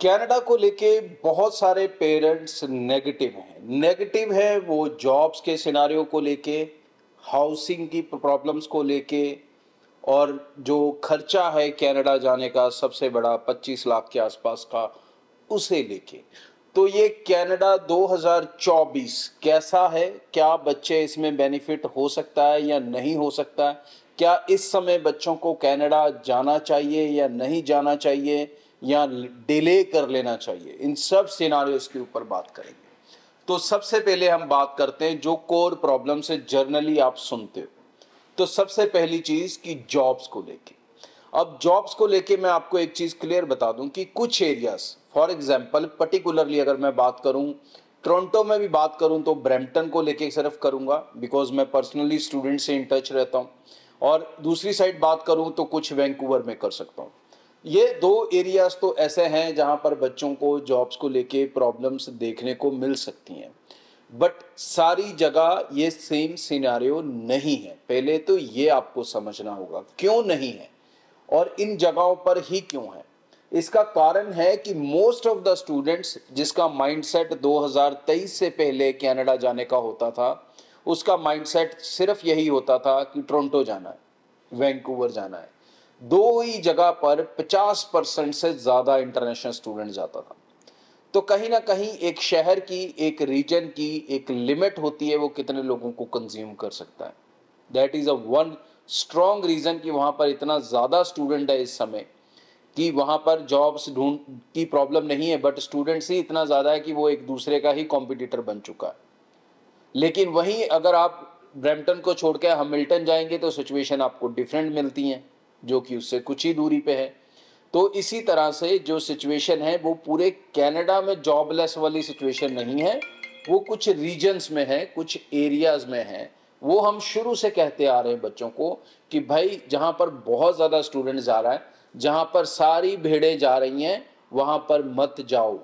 Canada को लेके बहुत सारे पेरेंट्स नेगेटिव हैं। नेगेटिव है वो जॉब्स के सिनारियो को लेके, हाउसिंग की प्रॉब्लम्स को लेके, और जो खर्चा है कनाडा जाने का सबसे बड़ा 25 लाख के आसपास का, उसे लेके। तो ये कनाडा 2024 कैसा है, क्या बच्चे इसमें बेनिफिट हो सकता है या नहीं हो सकता है, क्या इस समय बच्चों को कनाडा जाना चाहिए या नहीं जाना चाहिए या डिले कर लेना चाहिए, इन सब सिनारियोस के ऊपर बात करेंगे। तो सबसे पहले हम बात करते हैं जो कोर प्रॉब्लम से जर्नली आप सुनते हो। तो सबसे पहली चीज कि जॉब्स को लेके। अब जॉब्स को लेके मैं आपको एक चीज क्लियर बता दूं कि कुछ एरियाज, फॉर एग्जांपल पर्टिकुलरली अगर मैं बात करूं, टोरंटो में भी बात करूं तो ब्रैम्पटन को लेके सिर्फ करूंगा बिकॉज मैं पर्सनली स्टूडेंट से इन टच रहता हूं, और दूसरी साइड बात करूं तो कुछ वैंकूवर में कर सकता हूं। ये दो एरियाज तो ऐसे हैं जहां पर बच्चों को जॉब्स को लेके प्रॉब्लम्स देखने को मिल सकती हैं, बट सारी जगह ये सेम सिनेरियो नहीं है। पहले तो ये आपको समझना होगा क्यों नहीं है और इन जगहों पर ही क्यों है। इसका कारण है कि मोस्ट ऑफ द स्टूडेंट्स जिसका माइंडसेट 2023 से पहले कनाडा जाने का होता था, उसका माइंडसेट सिर्फ यही होता था कि टोरंटो जाना है, वैंकूवर जाना है। दो ही जगह पर 50% से ज़्यादा इंटरनेशनल स्टूडेंट जाता था। तो कहीं ना कहीं एक शहर की, एक रीजन की एक लिमिट होती है, वो कितने लोगों को कंज्यूम कर सकता है। That is a one strong reason कि वहाँ पर इतना ज़्यादा स्टूडेंट है इस समय कि वहाँ पर जॉब्स ढूंढ की प्रॉब्लम नहीं है, बट स्टूडेंट्स ही इतना ज़्यादा है कि वो एक दूसरे का ही कॉम्पिटिटर बन चुका है। लेकिन वहीं अगर आप ब्रैम्पटन को छोड़ के हैमिल्टन जाएंगे तो सिचुएशन आपको डिफरेंट मिलती हैं, जो कि उससे कुछ ही दूरी पे है। तो इसी तरह से जो सिचुएशन है वो पूरे कनाडा में जॉबलेस वाली सिचुएशन नहीं है, वो कुछ रीजन्स में है, कुछ एरियाज में है। वो हम शुरू से कहते आ रहे हैं बच्चों को कि भाई जहाँ पर बहुत ज़्यादा स्टूडेंट जा रहा है, जहाँ पर सारी भीड़ें जा रही हैं, वहाँ पर मत जाओ।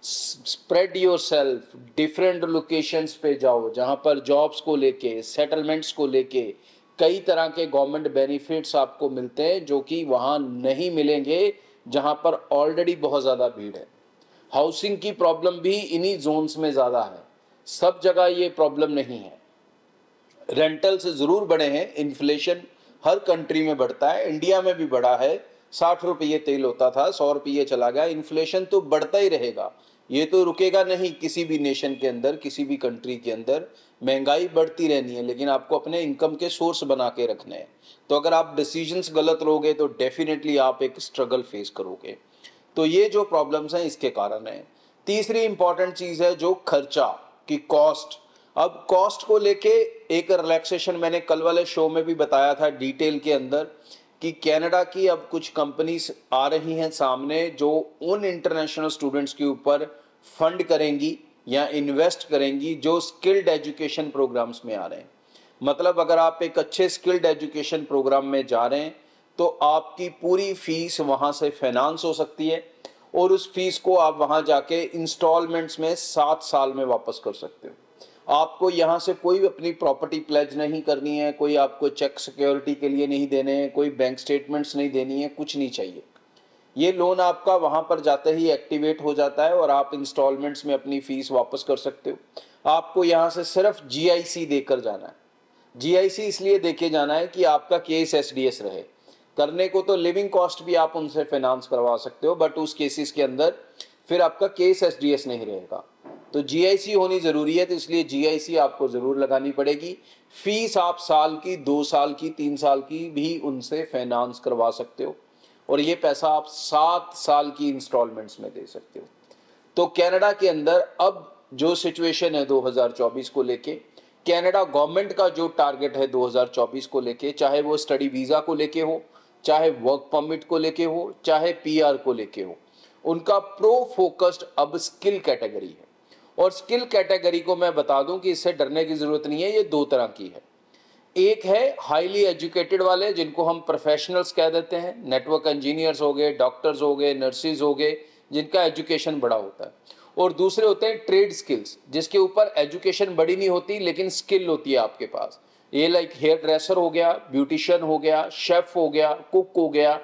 Spread your self, different locations पे जाओ जहाँ पर जॉब्स को लेके, सेटलमेंट्स को लेके कई तरह के गवर्नमेंट बेनिफिट्स आपको मिलते हैं जो कि वहाँ नहीं मिलेंगे जहाँ पर ऑलरेडी बहुत ज़्यादा भीड़ है। हाउसिंग की प्रॉब्लम भी इन्हीं जोन्स में ज़्यादा है, सब जगह ये प्रॉब्लम नहीं है। रेंटल्स ज़रूर बढ़े हैं, इन्फ्लेशन हर कंट्री में बढ़ता है, इंडिया में भी बढ़ा है। 60 रुपये तेल होता था, 100 रुपये चला गया। इन्फ्लेशन तो बढ़ता ही रहेगा, ये तो रुकेगा नहीं। किसी भी नेशन के अंदर, किसी भी कंट्री के अंदर महंगाई बढ़ती रहनी है, लेकिन आपको अपने इनकम के सोर्स बना के रखने हैं। तो अगर आप डिसीजंस गलत लोगे तो डेफिनेटली आप एक स्ट्रगल फेस करोगे। तो ये जो प्रॉब्लम्स हैं इसके कारण है। तीसरी इंपॉर्टेंट चीज़ है जो खर्चा की कॉस्ट। अब कॉस्ट को लेके एक रिलैक्सेशन मैंने कल वाले शो में भी बताया था डिटेल के अंदर कि कनाडा की अब कुछ कंपनीज आ रही हैं सामने जो उन इंटरनेशनल स्टूडेंट्स के ऊपर फंड करेंगी या इन्वेस्ट करेंगी जो स्किल्ड एजुकेशन प्रोग्राम्स में आ रहे हैं। मतलब अगर आप एक अच्छे स्किल्ड एजुकेशन प्रोग्राम में जा रहे हैं तो आपकी पूरी फीस वहाँ से फाइनेंस हो सकती है, और उस फीस को आप वहाँ जाके इंस्टॉलमेंट्स में 7 साल में वापस कर सकते हो। आपको यहाँ से कोई अपनी प्रॉपर्टी प्लेज नहीं करनी है, कोई आपको चेक सिक्योरिटी के लिए नहीं देने हैं, कोई बैंक स्टेटमेंट्स नहीं देनी है, कुछ नहीं चाहिए। ये लोन आपका वहाँ पर जाते ही एक्टिवेट हो जाता है और आप इंस्टॉलमेंट्स में अपनी फीस वापस कर सकते हो। आपको यहाँ से सिर्फ जीआईसी देकर जाना है। जीआईसी इसलिए देके जाना है कि आपका केस एसडीएस रहे। करने को तो लिविंग कॉस्ट भी आप उनसे फाइनेंस करवा सकते हो, बट उस केसेस के अंदर फिर आपका केस एसडीएस नहीं रहेगा। तो जीआईसी होनी ज़रूरी है, तो इसलिए जीआईसी आपको ज़रूर लगानी पड़ेगी। फीस आप साल की, 2 साल की, 3 साल की भी उनसे फाइनेंस करवा सकते हो, और ये पैसा आप 7 साल की इंस्टॉलमेंट्स में दे सकते हो। तो कनाडा के अंदर अब जो सिचुएशन है 2024 को लेके, कनाडा गवर्नमेंट का जो टारगेट है 2024 को लेके, चाहे वो स्टडी वीज़ा को लेके हो, चाहे वर्क परमिट को लेके हो, चाहे पीआर को लेके हो, उनका प्रो फोकस्ड अब स्किल कैटेगरी है। और स्किल कैटेगरी को मैं बता दूं कि इससे डरने की ज़रूरत नहीं है, ये दो तरह की है। एक है हाईली एजुकेटेड वाले जिनको हम प्रोफेशनल्स कह देते हैं, नेटवर्क इंजीनियर्स हो गए, डॉक्टर्स हो गए, नर्सिस हो गए, जिनका एजुकेशन बड़ा होता है। और दूसरे होते हैं ट्रेड स्किल्स, जिसके ऊपर एजुकेशन बड़ी नहीं होती लेकिन स्किल होती है आपके पास। ये लाइक हेयर ड्रेसर हो गया, ब्यूटिशियन हो गया, शेफ हो गया, कुक हो गया,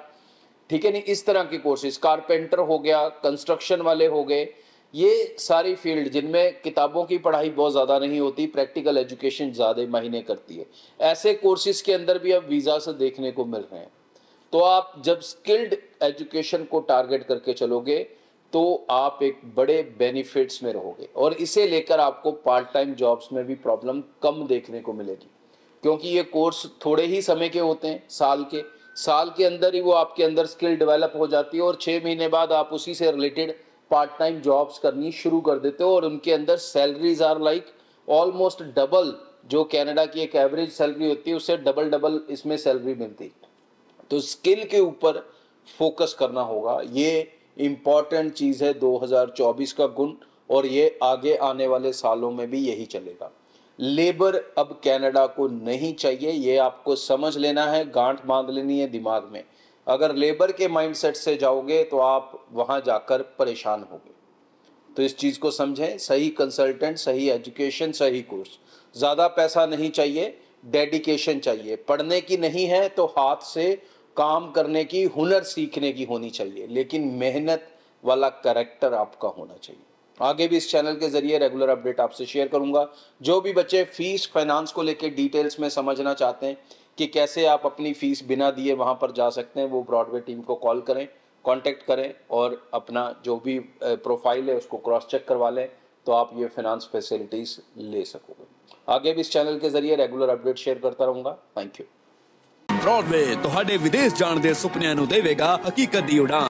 ठीक है नहीं, इस तरह के कोर्सेज, कारपेंटर हो गया, कंस्ट्रक्शन वाले हो गए, ये सारी फील्ड जिनमें किताबों की पढ़ाई बहुत ज़्यादा नहीं होती, प्रैक्टिकल एजुकेशन ज़्यादा मायने करती है, ऐसे कोर्सेज के अंदर भी अब वीज़ा से देखने को मिल रहे हैं। तो आप जब स्किल्ड एजुकेशन को टारगेट करके चलोगे तो आप एक बड़े बेनिफिट्स में रहोगे, और इसे लेकर आपको पार्ट टाइम जॉब्स में भी प्रॉब्लम कम देखने को मिलेगी, क्योंकि ये कोर्स थोड़े ही समय के होते हैं, साल के अंदर ही वो आपके अंदर स्किल डेवलप हो जाती है, और 6 महीने बाद आप उसी से रिलेटेड पार्ट टाइम जॉब्स करनी शुरू कर देते हो, और उनके अंदर salaries are like almost double, जो कनाडा की एक एवरेज सैलरी होती है उससे डबल इसमें सैलरी मिलती है। तो स्किल के ऊपर फोकस करना होगा, ये इम्पॉर्टेंट चीज़ है 2024 का गुण, और ये आगे आने वाले सालों में भी यही चलेगा। लेबर अब कनाडा को नहीं चाहिए, ये आपको समझ लेना है, गांठ बांध लेनी है दिमाग में। अगर लेबर के माइंडसेट से जाओगे तो आप वहां जाकर परेशान होगे। तो इस चीज़ को समझें, सही कंसल्टेंट, सही एजुकेशन, सही कोर्स, ज़्यादा पैसा नहीं चाहिए, डेडिकेशन चाहिए, पढ़ने की नहीं है तो हाथ से काम करने की, हुनर सीखने की होनी चाहिए, लेकिन मेहनत वाला कैरेक्टर आपका होना चाहिए। आगे भी इस चैनल के जरिए रेगुलर अपडेट आपसे शेयर करूंगा। जो भी बच्चे फीस फाइनेंस को लेकर डिटेल्स में समझना चाहते हैं कि कैसे आप अपनी फीस बिना दिए वहां पर जा सकते हैं, वो ब्रॉडवे टीम को कॉल करें, कांटेक्ट करें, और अपना जो भी प्रोफाइल है उसको क्रॉस चेक करवा लें, तो आप ये फाइनेंस फैसिलिटीज़ ले सकोगे। आगे भी इस चैनल के जरिए रेगुलर अपडेट शेयर करता रहूँगा। Thank you. ब्रॉडवे ਤੁਹਾਡੇ ਵਿਦੇਸ਼ ਜਾਣ ਦੇ ਸੁਪਨਿਆਂ ਨੂੰ ਦੇਵੇਗਾ ਹਕੀਕਤ ਦੀ ਉਡਾਨ।